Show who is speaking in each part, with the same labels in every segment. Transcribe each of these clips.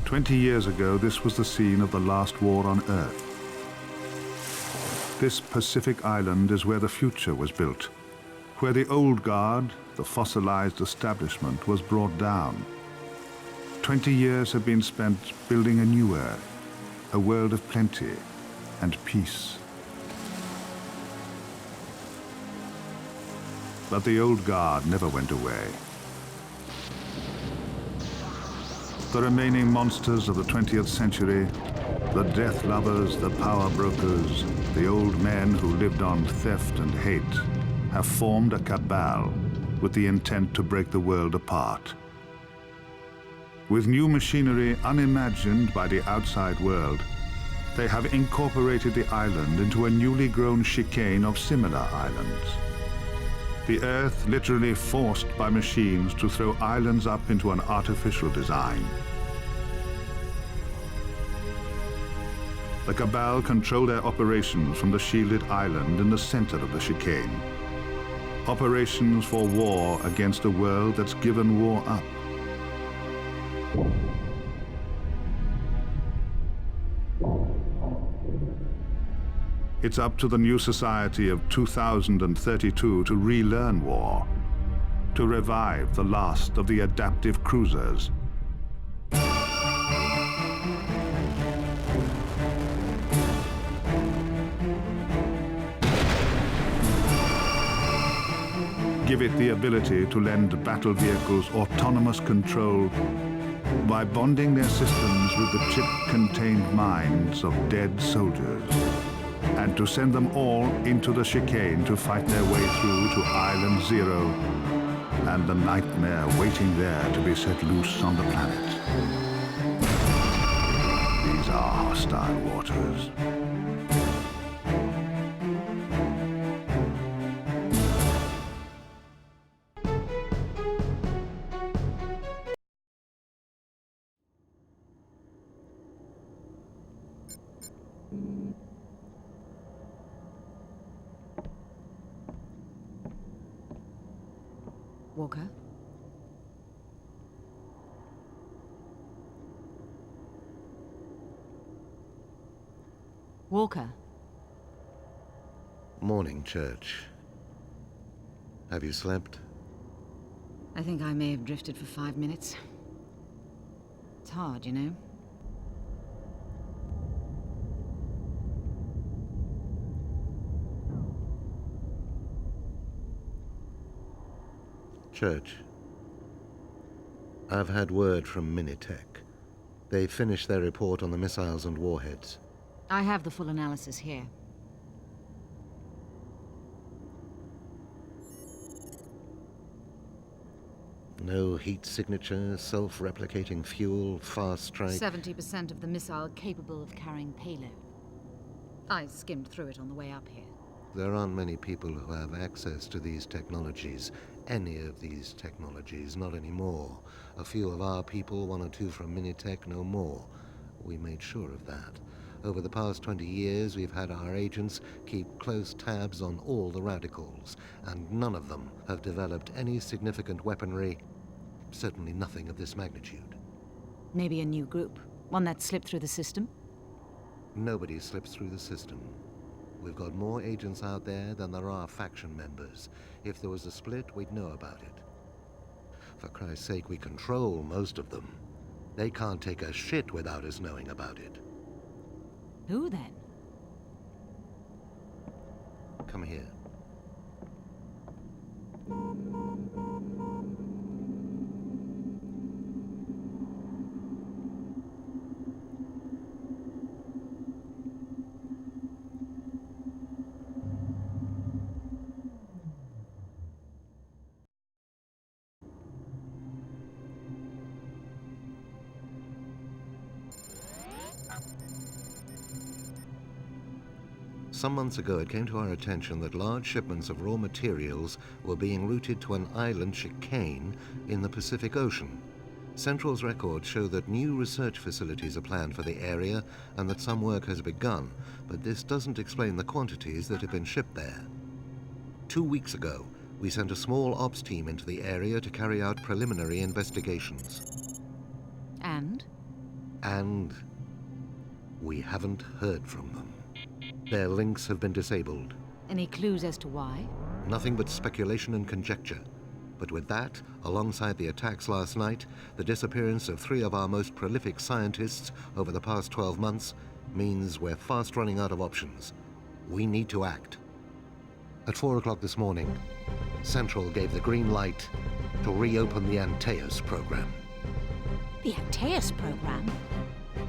Speaker 1: 20 years ago, this was the scene of the last war on Earth. This Pacific island is where the future was built, where the old guard, the fossilized establishment, was brought down. 20 years have been spent building a new Earth, a world of plenty and peace. But the old guard never went away. The remaining monsters of the 20th century, the death lovers, the power brokers, the old men who lived on theft and hate, have formed a cabal with the intent to break the world apart. With new machinery unimagined by the outside world, they have incorporated the island into a newly grown chicane of similar islands. The Earth literally forced by machines to throw islands up into an artificial design. The Cabal control their operations from the shielded island in the center of the chicane. Operations for war against a world that's given war up. It's up to the new society of 2032 to relearn war, to revive the last of the adaptive cruisers. Give it the ability to lend battle vehicles autonomous control by bonding their systems with the chip-contained minds of dead soldiers, and to send them all into the chicane to fight their way through to Island Zero and the nightmare waiting there to be set loose on the planet. These are hostile waters.
Speaker 2: Walker? Walker?
Speaker 3: Morning, Church. Have you slept?
Speaker 2: I think I may have drifted for 5 minutes. It's hard, you know.
Speaker 3: Church, I've had word from Minitech. They finished their report on the missiles and warheads.
Speaker 2: I have the full analysis here.
Speaker 3: No heat signature, self-replicating fuel, fast strike.
Speaker 2: 70% of the missile capable of carrying payload. I skimmed through it on the way up here.
Speaker 3: There aren't many people who have access to these technologies. Any of these technologies, not anymore. A few of our people, 1 or 2 from Minitech, no more. We made sure of that. Over the past 20 years, we've had our agents keep close tabs on all the radicals, and none of them have developed any significant weaponry, certainly nothing of this magnitude.
Speaker 2: Maybe a new group, one that slipped through the system?
Speaker 3: Nobody slips through the system. We've got more agents out there than there are faction members. If there was a split, we'd know about it. For Christ's sake, we control most of them. They can't take a shit without us knowing about it.
Speaker 2: Who then?
Speaker 3: Come here. Some months ago, it came to our attention that large shipments of raw materials were being routed to an island chicane in the Pacific Ocean. Central's records show that new research facilities are planned for the area and that some work has begun, but this doesn't explain the quantities that have been shipped there. 2 weeks ago, we sent a small ops team into the area to carry out preliminary investigations.
Speaker 2: And?
Speaker 3: And we haven't heard from them. Their links have been disabled.
Speaker 2: Any clues as to why?
Speaker 3: Nothing but speculation and conjecture. But with that, alongside the attacks last night, the disappearance of 3 of our most prolific scientists over the past 12 months means we're fast running out of options. We need to act. At 4 o'clock this morning, Central gave the green light to reopen the Antaeus program.
Speaker 2: The Antaeus program?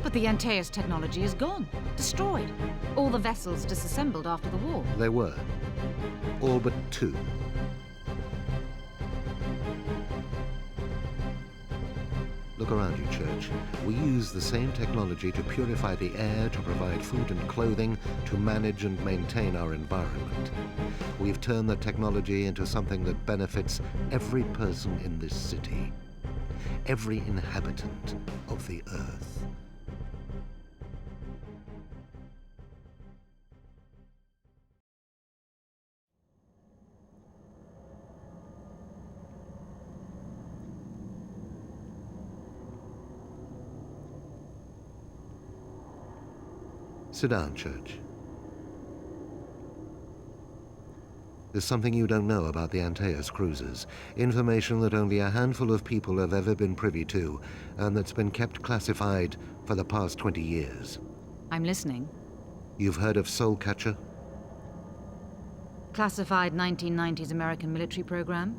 Speaker 2: But the Antaeus technology is gone. Destroyed. All the vessels disassembled after the war.
Speaker 3: They were. All but 2. Look around you, Church. We use the same technology to purify the air, to provide food and clothing, to manage and maintain our environment. We've turned the technology into something that benefits every person in this city. Every inhabitant of the Earth. Sit down, Church. There's something you don't know about the Antaeus cruisers. Information that only a handful of people have ever been privy to, and that's been kept classified for the past 20 years.
Speaker 2: I'm listening.
Speaker 3: You've heard of Soulcatcher?
Speaker 2: Classified 1990s American military program?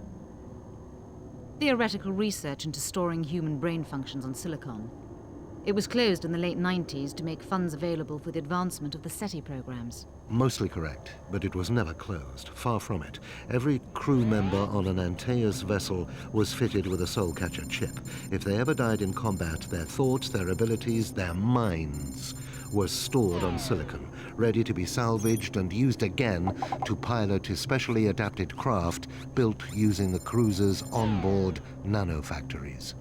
Speaker 2: Theoretical research into storing human brain functions on silicon. It was closed in the late 90s to make funds available for the advancement of the SETI programs.
Speaker 3: Mostly correct, but it was never closed. Far from it. Every crew member on an Antaeus vessel was fitted with a Soulcatcher chip. If they ever died in combat, their thoughts, their abilities, their minds were stored on silicon, ready to be salvaged and used again to pilot especially adapted craft built using the cruiser's onboard nanofactories.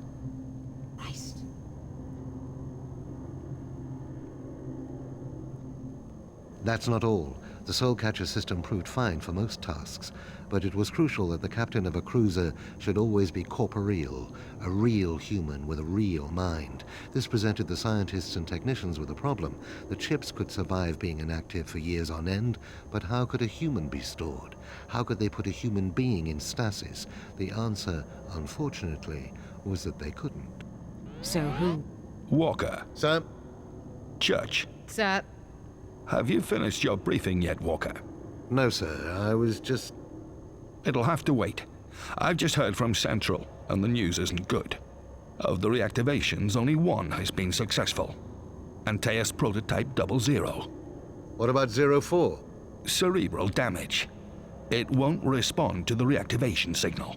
Speaker 3: That's not all. The Soulcatcher system proved fine for most tasks, but it was crucial that the captain of a cruiser should always be corporeal, a real human with a real mind. This presented the scientists and technicians with a problem. The chips could survive being inactive for years on end, but how could a human be stored? How could they put a human being in stasis? The answer, unfortunately, was that they couldn't.
Speaker 2: So who?
Speaker 4: Walker.
Speaker 3: Sir?
Speaker 4: Church.
Speaker 2: Sir.
Speaker 4: Have you finished your briefing yet, Walker?
Speaker 3: No, sir. I was just...
Speaker 4: It'll have to wait. I've just heard from Central, and the news isn't good. Of the reactivations, only one has been successful. Antaeus Prototype 00.
Speaker 3: What about 04?
Speaker 4: Cerebral damage. It won't respond to the reactivation signal.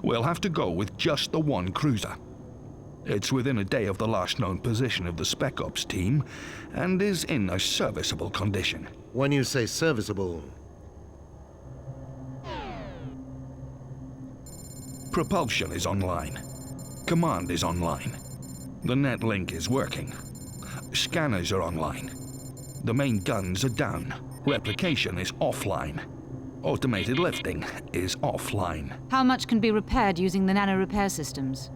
Speaker 4: We'll have to go with just the one cruiser. It's within a day of the last known position of the Spec Ops team, and is in a serviceable condition.
Speaker 3: When you say serviceable...
Speaker 4: Propulsion is online. Command is online. The net link is working. Scanners are online. The main guns are down. Replication is offline. Automated lifting is offline.
Speaker 2: How much can be repaired using the nano repair systems?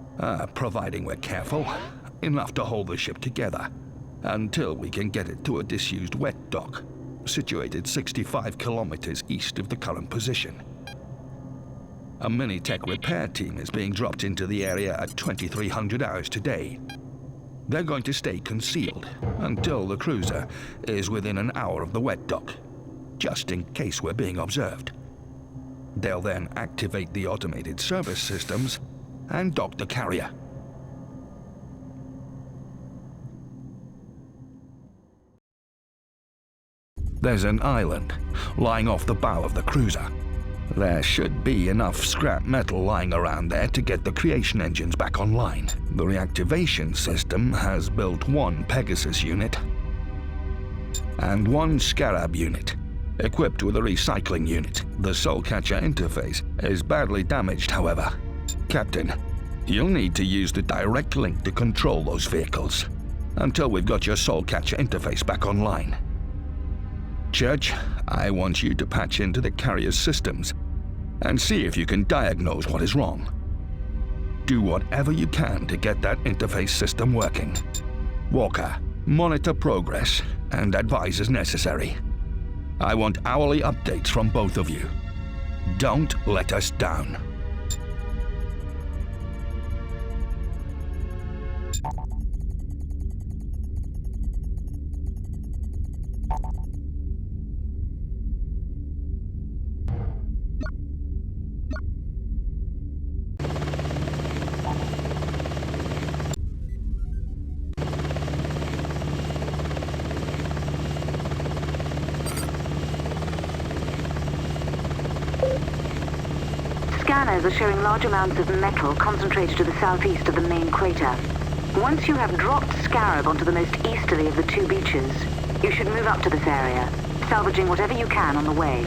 Speaker 4: Providing we're careful, enough to hold the ship together, until we can get it to a disused wet dock, situated 65 kilometers east of the current position. A mini-tech repair team is being dropped into the area at 2300 hours today. They're going to stay concealed until the cruiser is within an hour of the wet dock, just in case we're being observed. They'll then activate the automated service systems and dock the carrier. There's an island lying off the bow of the cruiser. There should be enough scrap metal lying around there to get the creation engines back online. The reactivation system has built one Pegasus unit and one Scarab unit, equipped with a recycling unit. The Soulcatcher interface is badly damaged, however. Captain, you'll need to use the direct link to control those vehicles until we've got your Soulcatcher interface back online. Church, I want you to patch into the carrier's systems and see if you can diagnose what is wrong. Do whatever you can to get that interface system working. Walker, monitor progress and advise as necessary. I want hourly updates from both of you. Don't let us down.
Speaker 5: Scanners are showing large amounts of metal concentrated to the southeast of the main crater. Once you have dropped Scarab onto the most easterly of the two beaches, you should move up to this area, salvaging whatever you can on the way.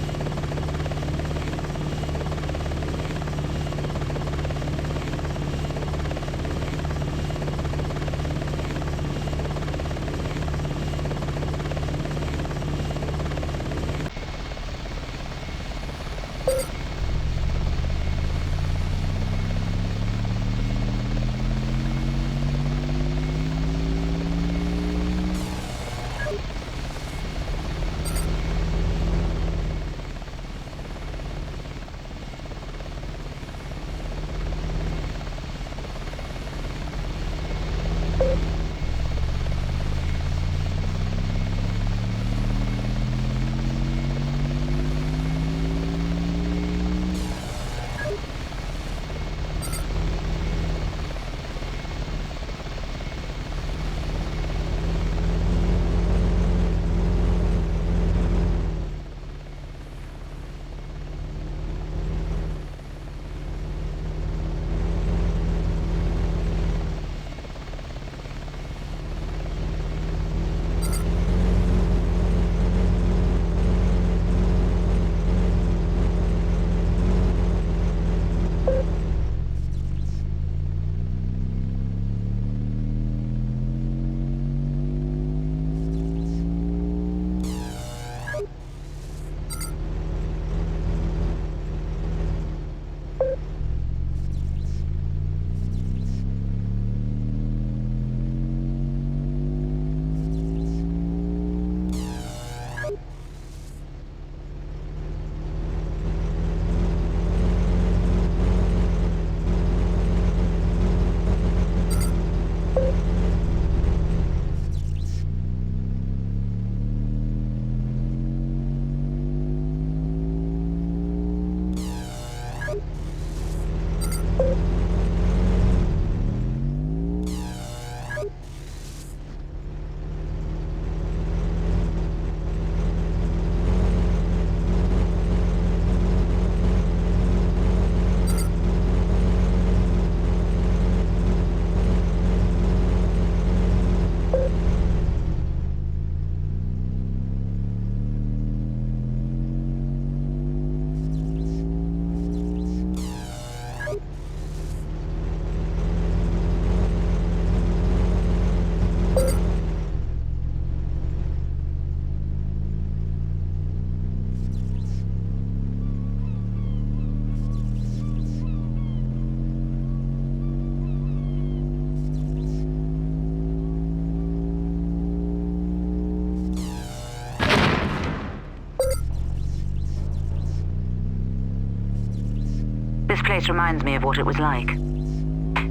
Speaker 5: This place reminds me of what it was like.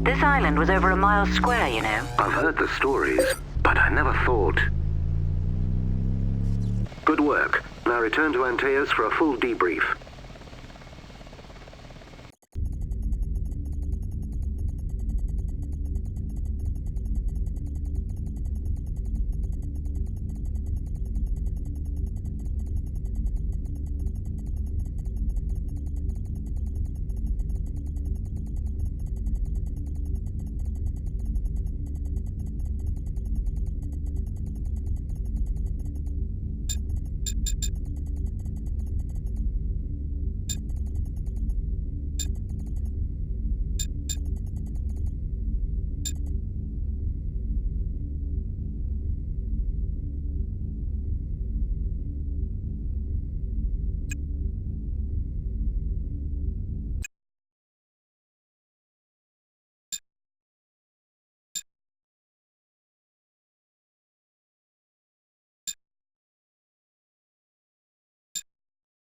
Speaker 5: This island was over a mile square, you know.
Speaker 6: I've heard the stories, but I never thought. Good work. Now return to Antaeus for a full debrief.